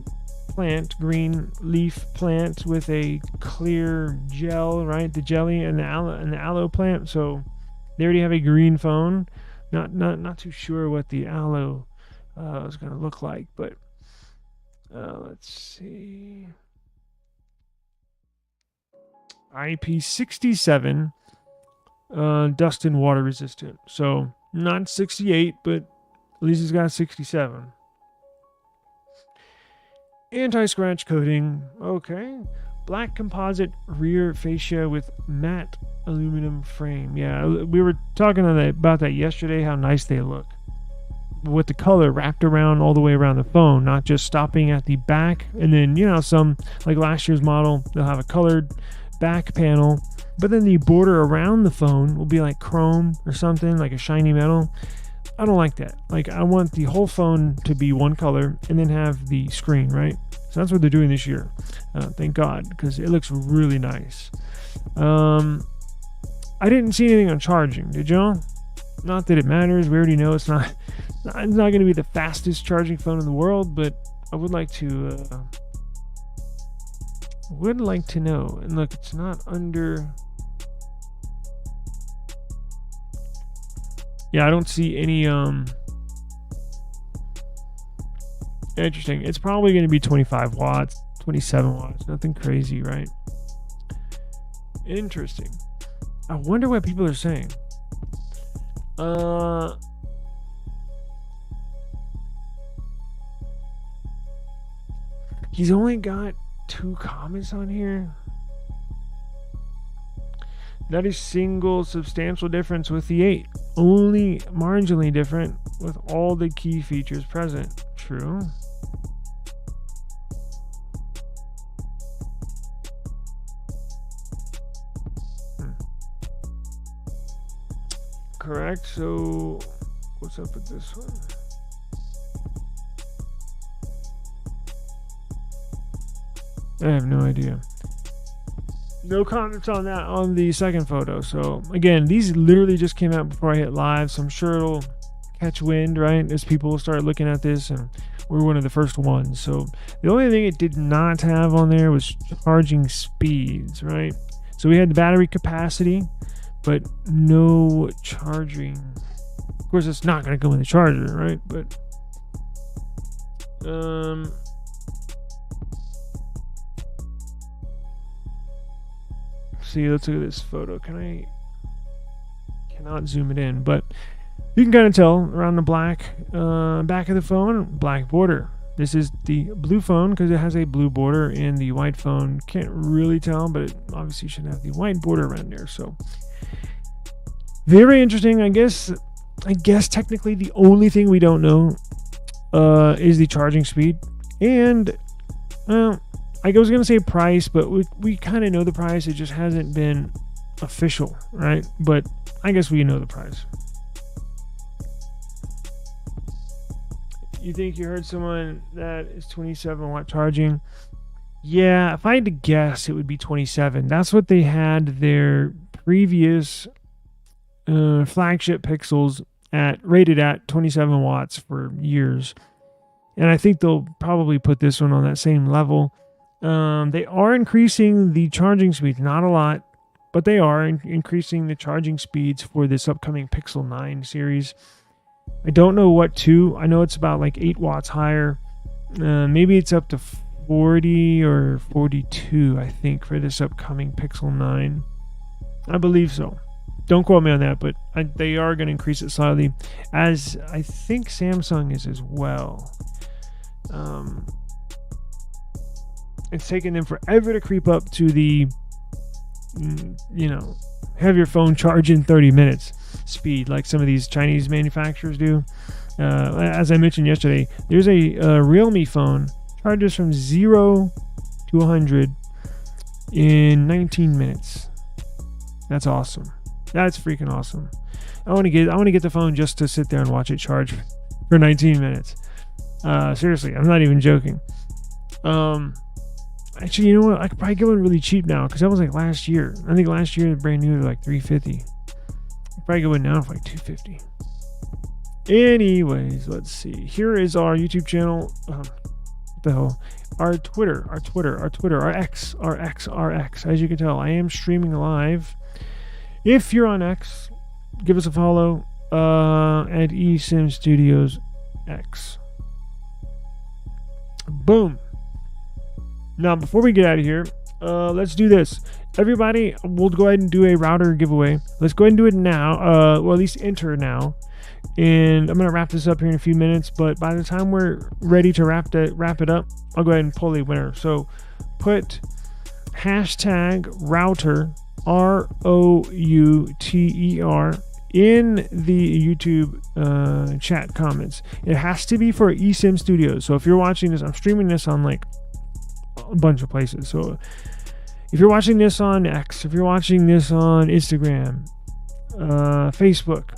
plant, green leaf plant with a clear gel, right? The jelly and the aloe plant. So they already have a green phone. Not too sure what the aloe is going to look like, but let's see. IP67, dust and water resistant. So not 68, but at least it's got 67. Anti-scratch coating. Okay. Black composite rear fascia with matte aluminum frame. Yeah, we were talking about that yesterday, how nice they look. With the color wrapped around all the way around the phone, not just stopping at the back. And then, some, like last year's model, they'll have a colored back panel, but then the border around the phone will be like chrome or something, like a shiny metal. I don't like that. Like, I want the whole phone to be one color and then have the screen, right? So that's what they're doing this year. Thank God, because it looks really nice. I didn't see anything on charging. Did y'all? Not that it matters. We already know it's not going to be the fastest charging phone in the world, but I would like to know. And look, it's not under. Yeah, I don't see any interesting. It's probably going to be 25 watts, 27 watts, nothing crazy, right? Interesting. I wonder what people are saying. He's only got 2 comments on here. Not a single substantial difference with the 8. Only marginally different with all the key features present. True. Correct. So, what's up with this one? I have no idea. No comments on that on the second photo. So again, these literally just came out before I hit live, so I'm sure it'll catch wind, right? As people start looking at this, and we're one of the first ones. So the only thing it did not have on there was charging speeds, right? So we had the battery capacity, but no charging. Of course, it's not going to go in the charger, right? But see, let's look at this photo. Cannot zoom it in, but you can kind of tell around the black back of the phone, black border. This is the blue phone because it has a blue border, and the white phone can't really tell, but it obviously should have the white border around there. So very interesting. I guess technically the only thing we don't know is the charging speed, and I was gonna say price, but we kind of know the price. It just hasn't been official, right? But I guess we know the price. You think you heard someone that is 27 watt charging? Yeah, if I had to guess, it would be 27. That's what they had their previous flagship Pixels rated at 27 watts for years. And I think they'll probably put this one on that same level. They are increasing the charging speeds, not a lot, but they are increasing the charging speeds for this upcoming Pixel 9 series. I don't know what to. I know it's about like 8 watts higher. Maybe it's up to 40 or 42, I think, for this upcoming Pixel 9. I believe so. Don't quote me on that, but they are going to increase it slightly, as I think Samsung is as well. It's taken them forever to creep up to the, have your phone charge in 30 minutes speed like some of these Chinese manufacturers do. As I mentioned yesterday, there's a Realme phone charges from 0 to 100 in 19 minutes. That's awesome. That's freaking awesome. I want to get the phone just to sit there and watch it charge for 19 minutes. Seriously, I'm not even joking. Actually, you know what? I could probably get one really cheap now because that was like last year. I think last year the brand new was like $350. Probably go in now for like $250. Anyways, let's see. Here is our YouTube channel. What the hell? Our Twitter, our X. As you can tell, I am streaming live. If you're on X, give us a follow at eSIM Studios X. Boom. Now, before we get out of here, let's do this. Everybody, we'll go ahead and do a router giveaway. Let's go ahead and do it now. Well, at least enter now. And I'm going to wrap this up here in a few minutes. But by the time we're ready to wrap it up, I'll go ahead and pull a winner. So put hashtag router, ROUTER, in the YouTube chat comments. It has to be for eSIM Studios. So if you're watching this, I'm streaming this on like a bunch of places. So if you're watching this on X, if you're watching this on Instagram, Facebook,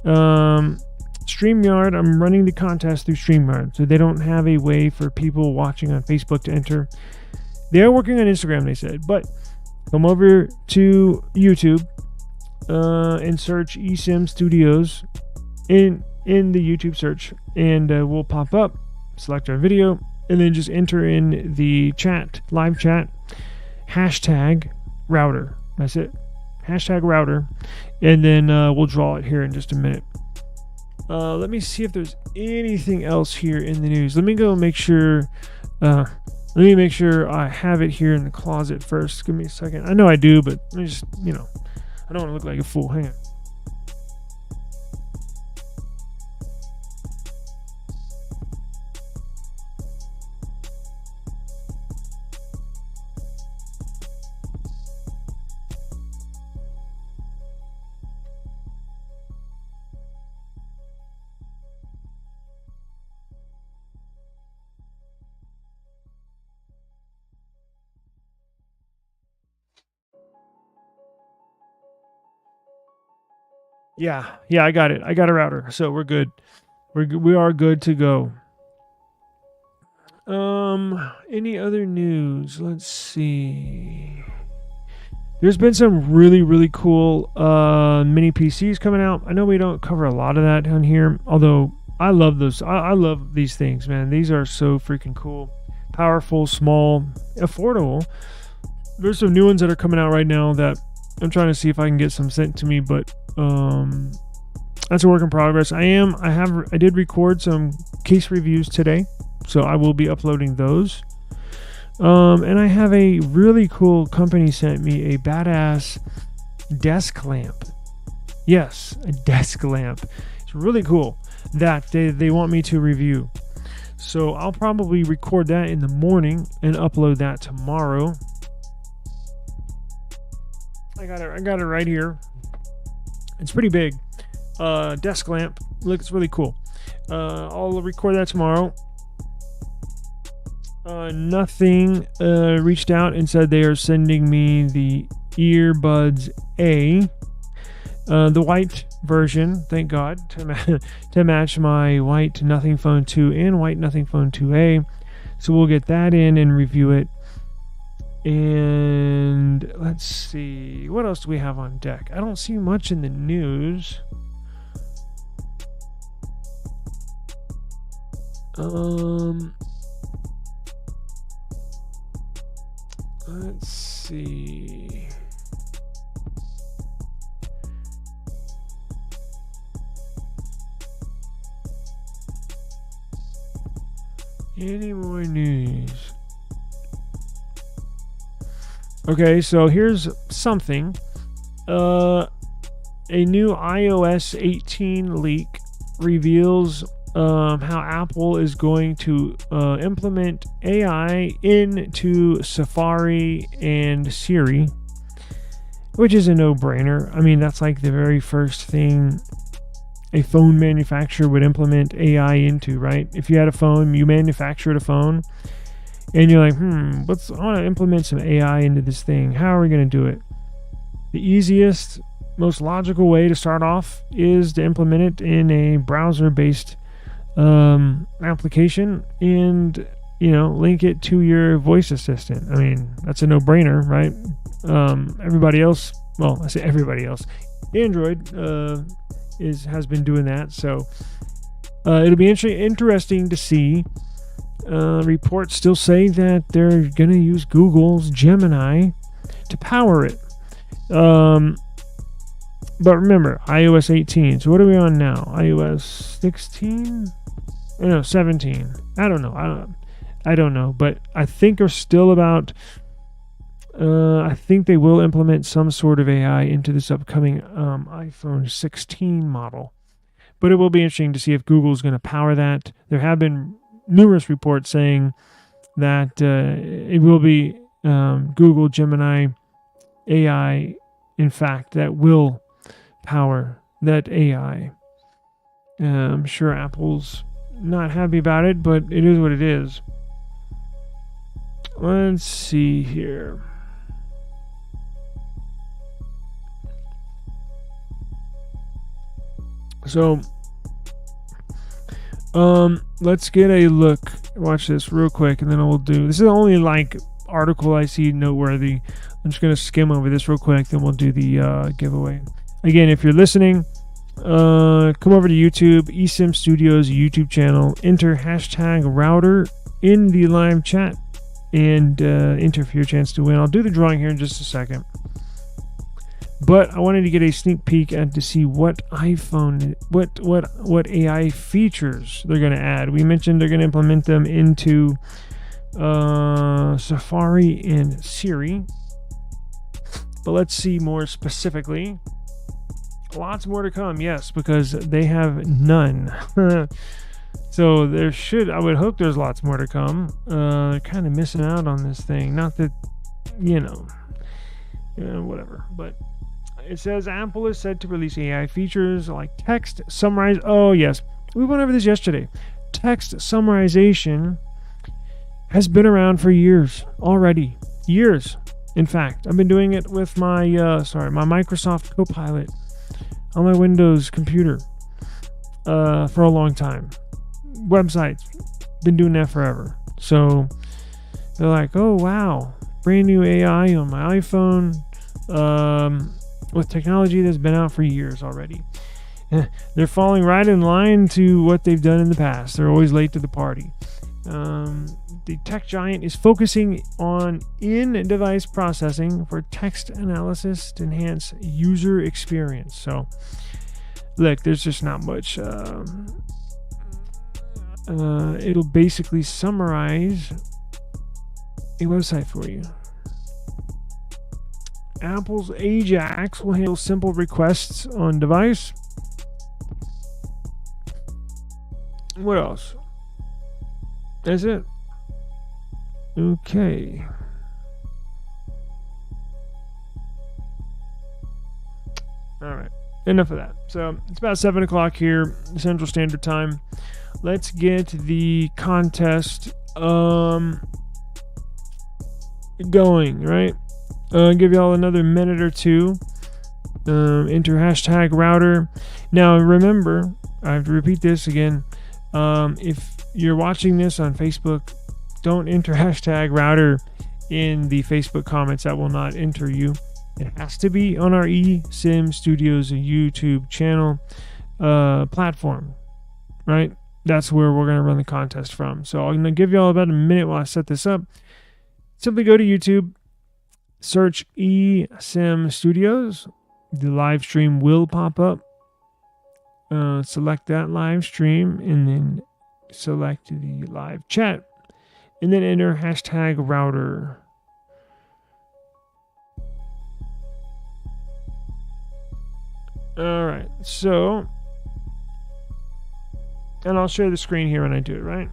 StreamYard, I'm running the contest through StreamYard, so they don't have a way for people watching on Facebook to enter. They are working on Instagram, they said, but come over to YouTube and search eSIM Studios in the YouTube search, and we'll pop up, select our video, and then just enter in the chat, live chat, hashtag router. That's it. Hashtag router. And then we'll draw it here in just a minute. Let me see if there's anything else here in the news. Let me go make sure. Let me make sure I have it here in the closet first. Give me a second. I know I do, but let me just, I don't want to look like a fool. Hang on. Yeah, I got it. I got a router, so we're good. We are good to go. Any other news? Let's see. There's been some really, really cool mini PCs coming out. I know we don't cover a lot of that on here, although I love those. I love these things, man. These are so freaking cool. Powerful, small, affordable. There's some new ones that are coming out right now that I'm trying to see if I can get some sent to me, but that's a work in progress. I did record some case reviews today, so I will be uploading those. And I have a really cool company sent me a badass desk lamp. Yes, a desk lamp. It's really cool that they want me to review. So I'll probably record that in the morning and upload that tomorrow. I got it right here. It's pretty big. Desk lamp. Looks really cool. I'll record that tomorrow. Nothing reached out and said they are sending me the earbuds A, the white version, thank God, to match my white Nothing Phone 2 and white Nothing Phone 2A. So we'll get that in and review it. And let's see, what else do we have on deck? I don't see much in the news. Let's see. Any more news? Okay, so here's something. A new iOS 18 leak reveals how Apple is going to implement AI into Safari and Siri, which is a no-brainer. I mean, that's like the very first thing a phone manufacturer would implement AI into, right? If you had a phone, you manufactured a phone, and you're like, I want to implement some AI into this thing. How are we going to do it? The easiest, most logical way to start off is to implement it in a browser-based application and, link it to your voice assistant. I mean, that's a no-brainer, right? Everybody else, well, I say everybody else, Android has been doing that, so it'll be interesting to see. Reports still say that they're going to use Google's Gemini to power it. But remember, iOS 18. So what are we on now? iOS 16? No, 17. I don't know. But I think they're still about... I think they will implement some sort of AI into this upcoming iPhone 16 model. But it will be interesting to see if Google's going to power that. There have been numerous reports saying that it will be Google Gemini AI, in fact, that will power that AI. I'm sure Apple's not happy about it, but it is what it is. Let's see here. So, let's get a look. Watch this real quick, and then we'll do. This is the only article I see noteworthy. I'm just gonna skim over this real quick, then we'll do the giveaway. Again, if you're listening, come over to YouTube, eSIM Studios YouTube channel. Enter #router in the live chat, and enter for your chance to win. I'll do the drawing here in just a second. But I wanted to get a sneak peek and to see what iPhone, what AI features they're going to add. We mentioned they're going to implement them into Safari and Siri. But let's see more specifically. Lots more to come, yes, because they have none. So I would hope there's lots more to come. They're kind of missing out on this thing. Not that, whatever, but... It says Apple is said to release AI features like text summarize. Oh, yes. We went over this yesterday. Text summarization has been around for years already. Years. In fact, I've been doing it with my Microsoft Copilot on my Windows computer for a long time. Websites. Been doing that forever. So they're like, oh, wow. Brand new AI on my iPhone. with technology that's been out for years already. They're falling right in line to what they've done in the past. They're always late to the party. The tech giant is focusing on in-device processing for text analysis to enhance user experience. So, look, there's just not much. It'll basically summarize a website for you. Apple's Ajax will handle simple requests on device. What else? That's it. Okay. All right. Enough of that. So it's about 7 o'clock here, Central Standard Time. Let's get the contest going, right? Give y'all another minute or two. Enter hashtag router. Now remember, I have to repeat this again. If you're watching this on Facebook, don't enter hashtag router in the Facebook comments. That will not enter you. It has to be on our eSIM Studios YouTube channel platform, right? That's where we're going to run the contest from. So I'm going to give y'all about a minute while I set this up. Simply go to YouTube, search eSIM Studios. The live stream will pop up. Select that live stream and then select the live chat and then enter hashtag router. All right, so, and I'll share the screen here when I do it, right?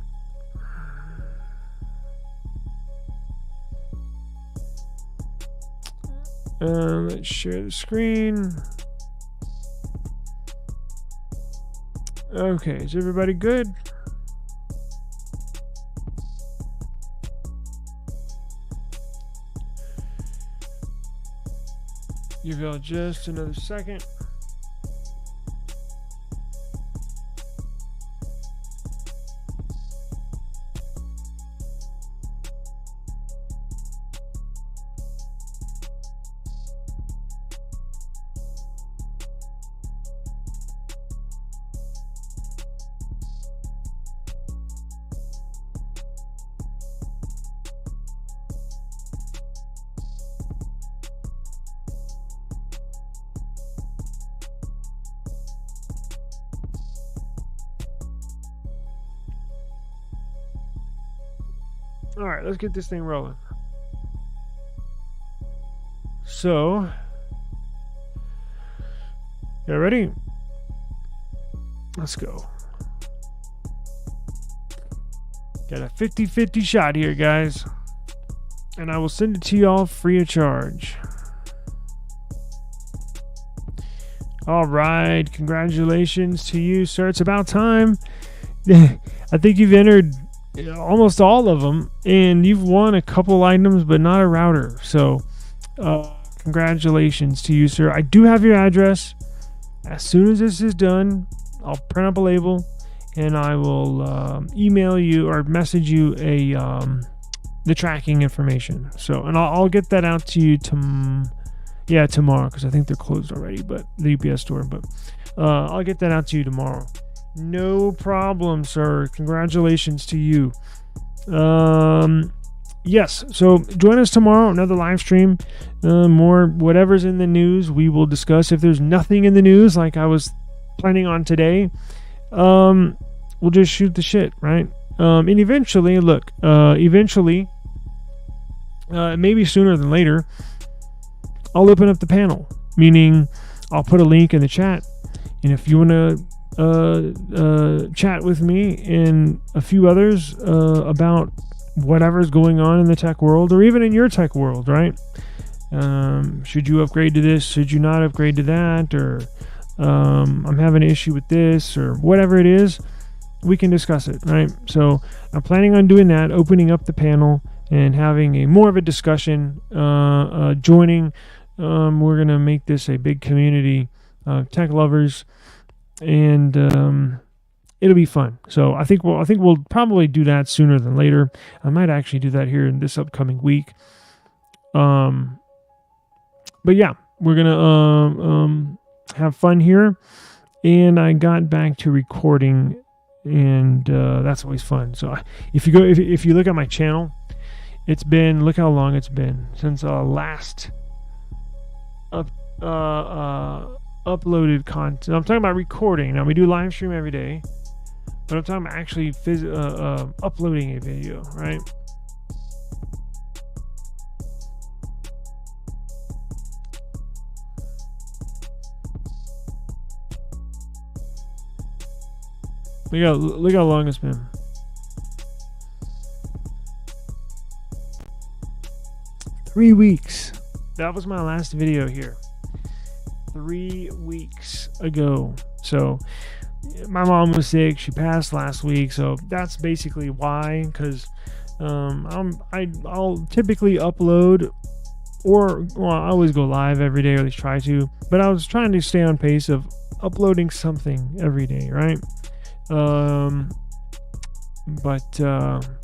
Let's share the screen. Okay, is everybody good? Give y'all just another second. All right, let's get this thing rolling. So, you ready? Let's go. Got a 50-50 shot here, guys. And I will send it to y'all free of charge. All right, congratulations to you, sir. It's about time. I think you've entered almost all of them, and you've won a couple items, but not a router. So, congratulations to you, sir. I do have your address. As soon as this is done, I'll print up a label, and I will email you or message you the tracking information. So, and I'll get that out to you tomorrow, because I think they're closed already, but the UPS store. But I'll get that out to you tomorrow. No problem, sir. Congratulations to you. Yes, so join us tomorrow, another live stream. More whatever's in the news, we will discuss. If there's nothing in the news, like I was planning on today, we'll just shoot the shit, right? And eventually, maybe sooner than later, I'll open up the panel, meaning I'll put a link in the chat, and if you want to chat with me and a few others about whatever's going on in the tech world, or even in your tech world, right? Should you upgrade to this? Should you not upgrade to that? Or I'm having an issue with this, or whatever it is, we can discuss it, right? So I'm planning on doing that, opening up the panel and having a more of a discussion, joining. We're going to make this a big community of tech lovers, and it'll be fun. So I think we'll probably do that sooner than later. I might actually do that here in this upcoming week. but yeah, we're gonna have fun here. And I got back to recording, and that's always fun. So if you look at my channel, look how long it's been since last uploaded content. I'm talking about recording. Now we do live stream every day, but I'm talking about actually uploading a video, right? Look how long it's been. Three weeks. That was my last video here. 3 weeks ago. So my mom was sick. She passed last week. So that's basically why. Because I'll typically upload, I always go live every day, or at least try to. But I was trying to stay on pace of uploading something every day, right?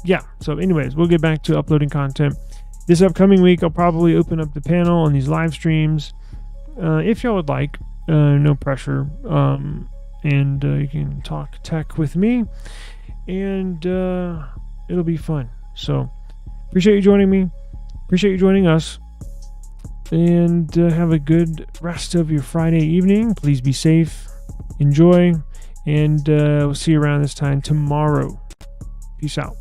Yeah. So anyways, we'll get back to uploading content. This upcoming week, I'll probably open up the panel on these live streams. If y'all would like, no pressure. And you can talk tech with me, and it'll be fun. So appreciate you joining me. Appreciate you joining us. And have a good rest of your Friday evening. Please be safe. Enjoy. And we'll see you around this time tomorrow. Peace out.